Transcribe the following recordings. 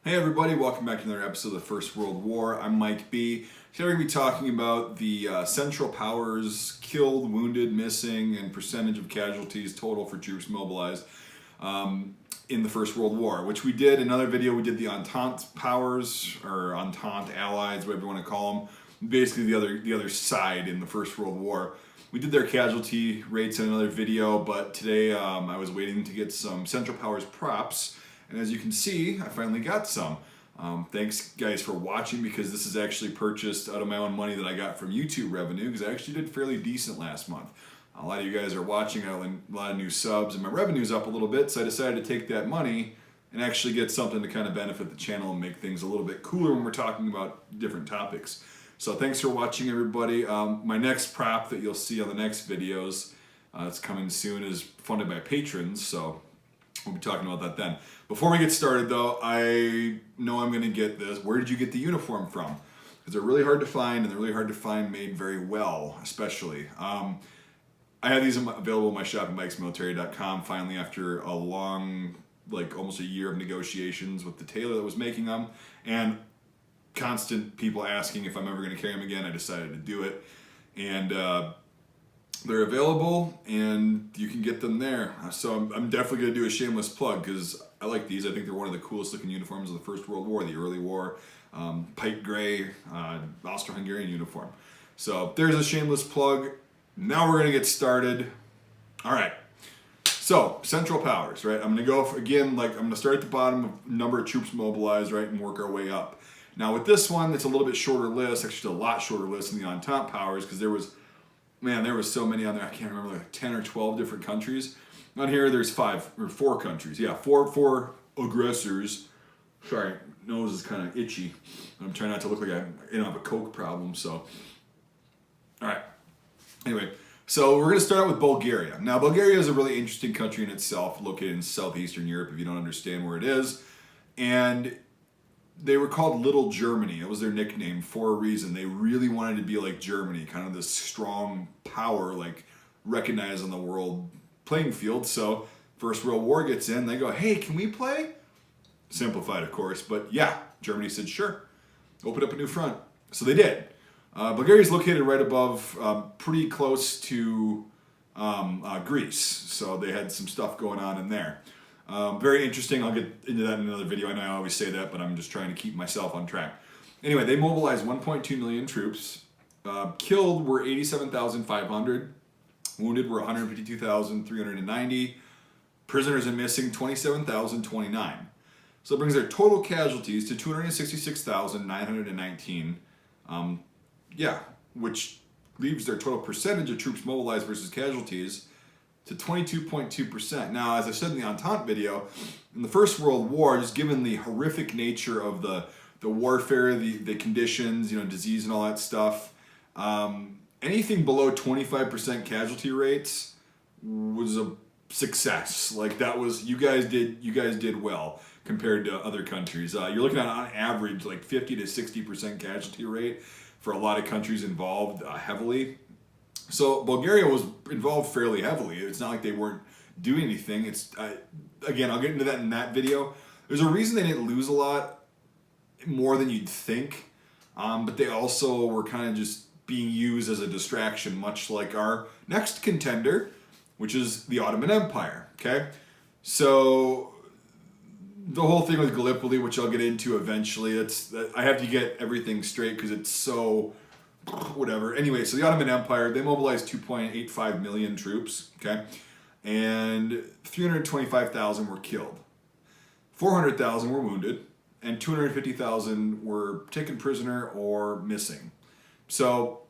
Hey everybody, welcome back to another episode of the First World War. I'm Mike B. Today we're going to be talking about the Central Powers killed, wounded, missing, and percentage of casualties total for troops mobilized in the First World War, which we did. Another video, we did the Entente Powers, or Entente Allies, whatever you want to call them. Basically the other side in the First World War. We did their casualty rates in another video, but today I was waiting to get some Central Powers props. And as you can see, I finally got some. Thanks guys for watching, because this is actually purchased out of my own money that I got from YouTube revenue, because I actually did fairly decent last month. A lot of you guys are watching, I have a lot of new subs, and my revenue's up a little bit, so I decided to take that money and actually get something to kind of benefit the channel and make things a little bit cooler when we're talking about different topics. So thanks for watching everybody. My next prop that you'll see on the next videos, it's coming soon, is funded by patrons, so we'll be talking about that then. Before we get started though, I know I'm going to get this. Where did you get the uniform from? Because they're really hard to find, and they're really hard to find made very well, especially. I have these available in my shop at mikesmilitary.com finally, after a long, like almost a year of negotiations with the tailor that was making them, and constant people asking if I'm ever going to carry them again. I decided to do it, and they're available and you can get them there. So I'm definitely going to do a shameless plug, because I like these. I think they're one of the coolest looking uniforms of the First World War, the early war, pipe gray, Austro-Hungarian uniform. So there's a shameless plug. Now we're going to get started. All right. So Central Powers, right? I'm going to go again, like I'm going to start at the bottom of number of troops mobilized, right, and work our way up. Now with this one, it's a little bit shorter list, actually a lot shorter list than the Entente Powers, because there was so many on there. I can't remember, like 10 or 12 different countries. On here, there's 5 or 4 countries. Yeah, four aggressors. Sorry, nose is kind of itchy. I'm trying not to look like I have a coke problem. So, all right. Anyway, so we're going to start out with Bulgaria. Now, Bulgaria is a really interesting country in itself, located in southeastern Europe, if you don't understand where it is. And they were called Little Germany. It was their nickname for a reason. They really wanted to be like Germany, kind of this strong power, like recognized on the world playing field. So First World War gets in, they go, hey, can we play? Simplified, of course, but yeah, Germany said, sure, open up a new front. So they did. Bulgaria is located right above, pretty close to Greece. So they had some stuff going on in there. Very interesting. I'll get into that in another video. I know I always say that, but I'm just trying to keep myself on track. Anyway, they mobilized 1.2 million troops. Killed were 87,500. Wounded were 152,390. Prisoners and missing 27,029. So it brings their total casualties to 266,919. Which leaves their total percentage of troops mobilized versus casualties to 22.2%. Now, as I said in the Entente video, in the First World War, just given the horrific nature of the warfare, the conditions, disease and all that stuff, anything below 25% casualty rates was a success. Like that was, you guys did well compared to other countries. You're looking at on average like 50 to 60% casualty rate for a lot of countries involved heavily. So Bulgaria was involved fairly heavily. It's not like they weren't doing anything. Again, I'll get into that in that video. There's a reason they didn't lose a lot more than you'd think, but they also were kind of just being used as a distraction, much like our next contender, which is the Ottoman Empire. Okay, so the whole thing with Gallipoli, which I'll get into eventually, I have to get everything straight because it's so whatever. Anyway, so the Ottoman Empire, they mobilized 2.85 million troops, okay? And 325,000 were killed. 400,000 were wounded, and 250,000 were taken prisoner or missing. So,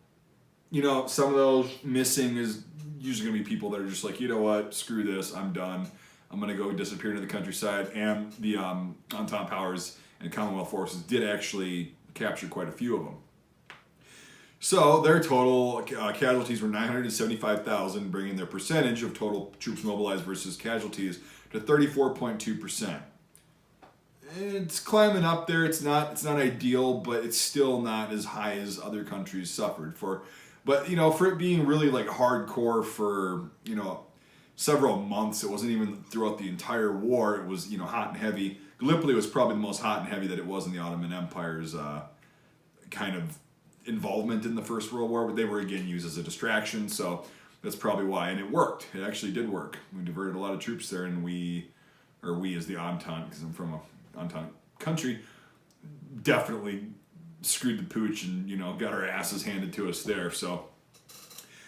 some of those missing is usually going to be people that are just like, you know what, screw this, I'm done. I'm going to go disappear into the countryside. And the Entente Powers and Commonwealth forces did actually capture quite a few of them. So their total casualties were 975,000, bringing their percentage of total troops mobilized versus casualties to 34.2%. It's climbing up there. It's not ideal, but it's still not as high as other countries suffered for. But for it being really like hardcore for several months, it wasn't even throughout the entire war. It was hot and heavy. Gallipoli was probably the most hot and heavy that it was in the Ottoman Empire's kind of involvement in the First World War, but they were again used as a distraction, so that's probably why. And it worked. It actually did work. We diverted a lot of troops there, and we as the Entente, because I'm from a Entente country, definitely screwed the pooch and, you know, got our asses handed to us there. So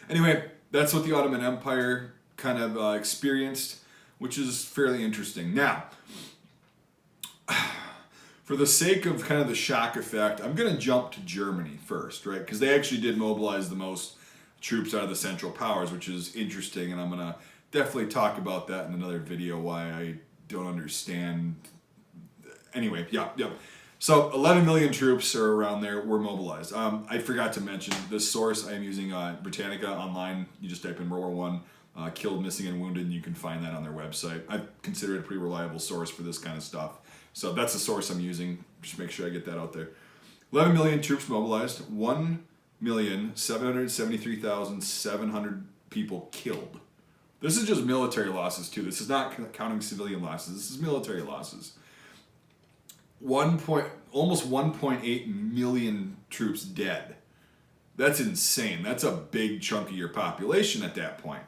anyway, that's what the Ottoman Empire kind of experienced, which is fairly interesting. Now, for the sake of kind of the shock effect, I'm going to jump to Germany first, right? Because they actually did mobilize the most troops out of the Central Powers, which is interesting, and I'm going to definitely talk about that in another video, why I don't understand. Anyway, yeah. So 11 million troops are around there were mobilized. I forgot to mention this source. I am using Britannica online. You just type in World War I, killed, missing, and wounded, and you can find that on their website. I consider it a pretty reliable source for this kind of stuff. So that's the source I'm using. Just make sure I get that out there. 11 million troops mobilized. 1,773,700 people killed. This is just military losses too. This is not counting civilian losses. This is military losses. Almost 1.8 million troops dead. That's insane. That's a big chunk of your population at that point.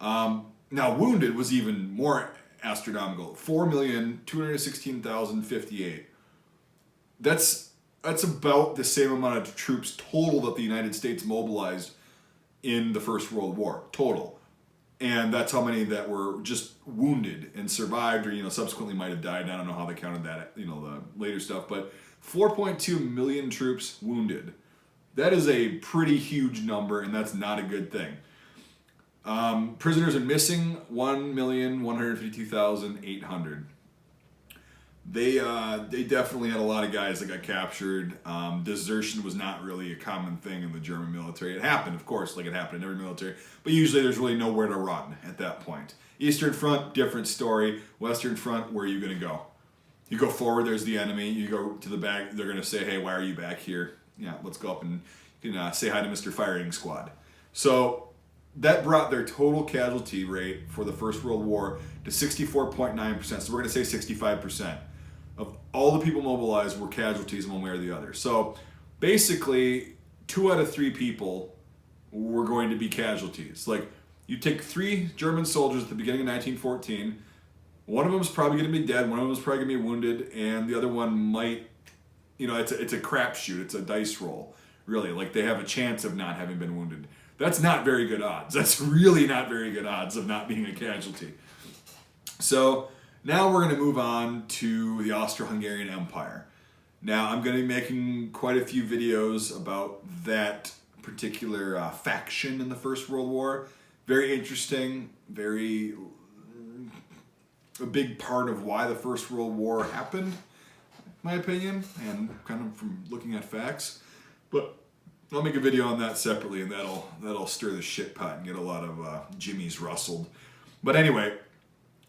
Now wounded was even more astronomical. 4,216,058. That's about the same amount of troops total that the United States mobilized in the First World War total. And that's how many that were just wounded and survived, or, you know, subsequently might have died. I don't know how they counted that, you know, the later stuff, but 4.2 million troops wounded. That is a pretty huge number, and that's not a good thing. Prisoners and missing, 1,152,800. They definitely had a lot of guys that got captured. Desertion was not really a common thing in the German military. It happened, of course, like it happened in every military, but usually there's really nowhere to run at that point. Eastern Front, different story. Western Front, where are you going to go? You go forward, there's the enemy. You go to the back, they're going to say, hey, why are you back here? Yeah, let's go up and you can say hi to Mr. Firing Squad. So that brought their total casualty rate for the First World War to 64.9%. So we're going to say 65%. Of all the people mobilized were casualties one way or the other. So basically, 2 out of 3 people were going to be casualties. Like, you take 3 German soldiers at the beginning of 1914, one of them is probably going to be dead, one of them is probably going to be wounded, and the other one might, you know, it's a crapshoot, it's a dice roll, really. Like, they have a chance of not having been wounded. That's not very good odds. That's really not very good odds of not being a casualty. So now we're going to move on to the Austro-Hungarian Empire. Now I'm going to be making quite a few videos about that particular faction in the First World War. Very interesting, a big part of why the First World War happened, in my opinion, and kind of from looking at facts. But I'll make a video on that separately, and that'll stir the shit pot and get a lot of jimmies rustled. But anyway,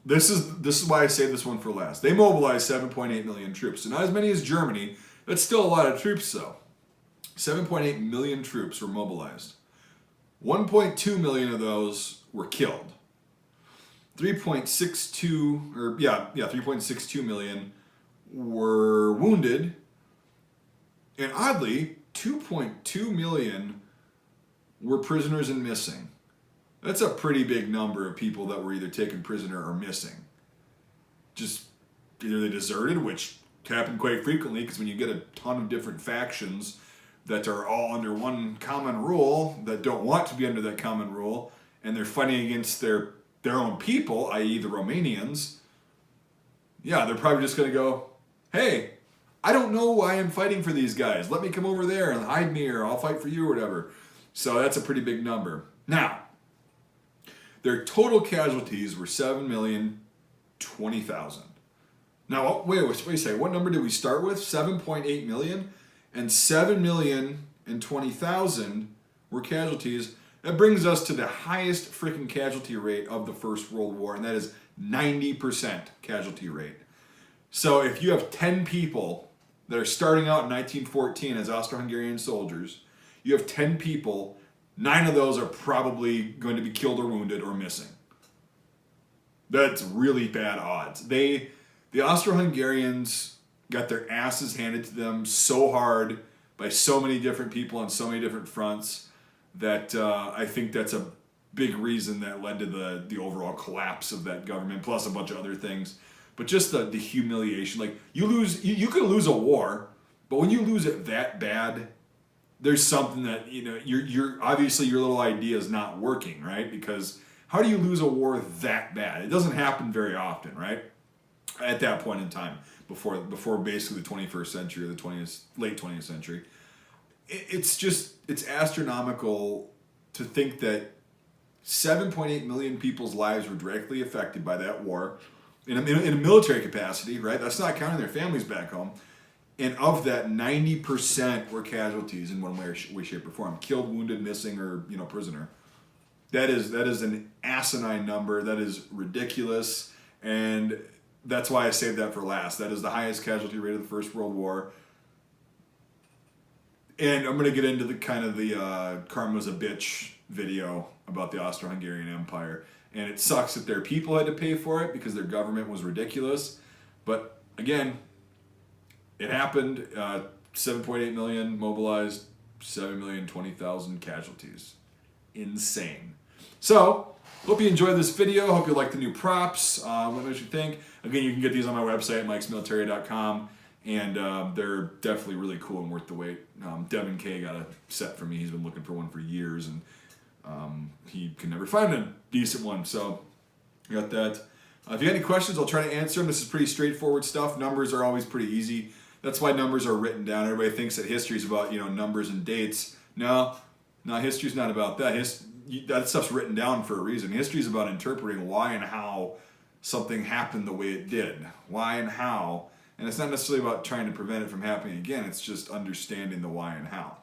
this is why I saved this one for last. They mobilized 7.8 million troops. So not as many as Germany. That's still a lot of troops, though. 7.8 million troops were mobilized. 1.2 million of those were killed. 3.62 million were wounded. And oddly, 2.2 million were prisoners and missing. That's a pretty big number of people that were either taken prisoner or missing. Just either they deserted, which happened quite frequently, because when you get a ton of different factions that are all under one common rule, that don't want to be under that common rule, and they're fighting against their own people, i.e. the Romanians, yeah, they're probably just going to go, hey, I don't know why I'm fighting for these guys. Let me come over there and hide me, or I'll fight for you, or whatever. So that's a pretty big number. Now, their total casualties were 7,020,000. Now, wait a second. What number did we start with? 7.8 million? And 7,020,000 were casualties. That brings us to the highest freaking casualty rate of the First World War, and that is 90% casualty rate. So if you have 10 people that are starting out in 1914 as Austro-Hungarian soldiers, you have 10 people, 9 of those are probably going to be killed or wounded or missing. That's really bad odds. The Austro-Hungarians got their asses handed to them so hard by so many different people on so many different fronts that I think that's a big reason that led to the overall collapse of that government, plus a bunch of other things. But just the humiliation. Like, you could lose a war, but when you lose it that bad, there's something that, you're obviously your little idea is not working, right? Because how do you lose a war that bad? It doesn't happen very often, right? At that point in time, before basically the 21st century or the late 20th century. It's astronomical to think that 7.8 million people's lives were directly affected by that war in a military capacity, right? That's not counting their families back home. And of that, 90% were casualties in one way, shape, or form. Killed, wounded, missing, or prisoner. That is an asinine number. That is ridiculous. And that's why I saved that for last. That is the highest casualty rate of the First World War. And I'm going to get into the Karma's a Bitch video about the Austro-Hungarian Empire. And it sucks that their people had to pay for it because their government was ridiculous. But again, it happened. 7.8 million mobilized, 7,020,000 casualties. Insane. So, hope you enjoyed this video. Hope you like the new props. What did you think? Again, you can get these on my website, mikesmilitary.com. And they're definitely really cool and worth the wait. Devin K got a set for me. He's been looking for one for years, and he can never find a decent one. So, I got that. If you got any questions, I'll try to answer them. This is pretty straightforward stuff. Numbers are always pretty easy. That's why numbers are written down. Everybody thinks that history is about numbers and dates. No, history's not about that. That stuff's written down for a reason. History is about interpreting why and how something happened the way it did. Why and how. And it's not necessarily about trying to prevent it from happening again. It's just understanding the why and how,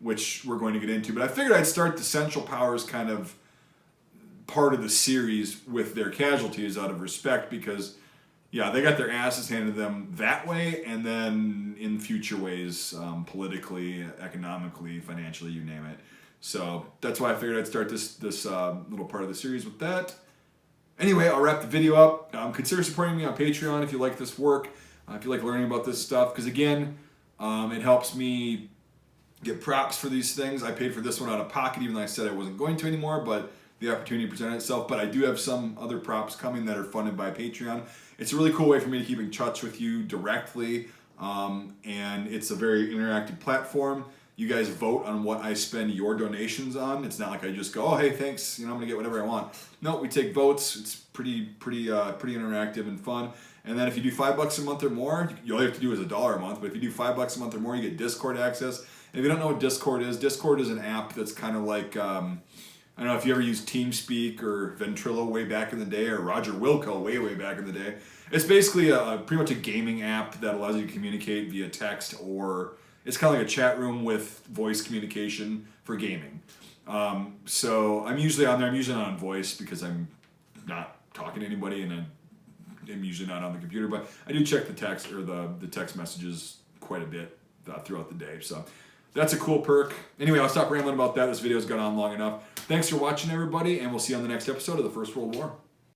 which we're going to get into. But I figured I'd start the Central Powers kind of part of the series with their casualties out of respect because, yeah, they got their asses handed to them that way, and then in future ways, politically, economically, financially, you name it. So that's why I figured I'd start this little part of the series with that. Anyway, I'll wrap the video up. Consider supporting me on Patreon if you like this work, if you like learning about this stuff, because again, it helps me get props for these things. I paid for this one out of pocket, even though I said I wasn't going to anymore, but the opportunity presented itself. But I do have some other props coming that are funded by Patreon. It's a really cool way for me to keep in touch with you directly, and it's a very interactive platform. You guys vote on what I spend your donations on. It's not like I just go, oh, hey, thanks, I'm gonna get whatever I want. No, we take votes. It's pretty interactive and fun. And then if you do $5 a month or more, all you have to do is $1 a month. But if you do $5 a month or more, you get Discord access. And if you don't know what Discord is an app that's kind of like, I don't know if you ever used TeamSpeak or Ventrilo way back in the day, or Roger Wilco way back in the day. It's basically pretty much a gaming app that allows you to communicate via text, or it's kind of like a chat room with voice communication for gaming. So I'm usually on there. I'm usually not on voice because I'm not talking to anybody, and I'm usually not on the computer. But I do check the text or the text messages quite a bit throughout the day. So that's a cool perk. Anyway, I'll stop rambling about that. This video's gone on long enough. Thanks for watching, everybody, and we'll see you on the next episode of the First World War.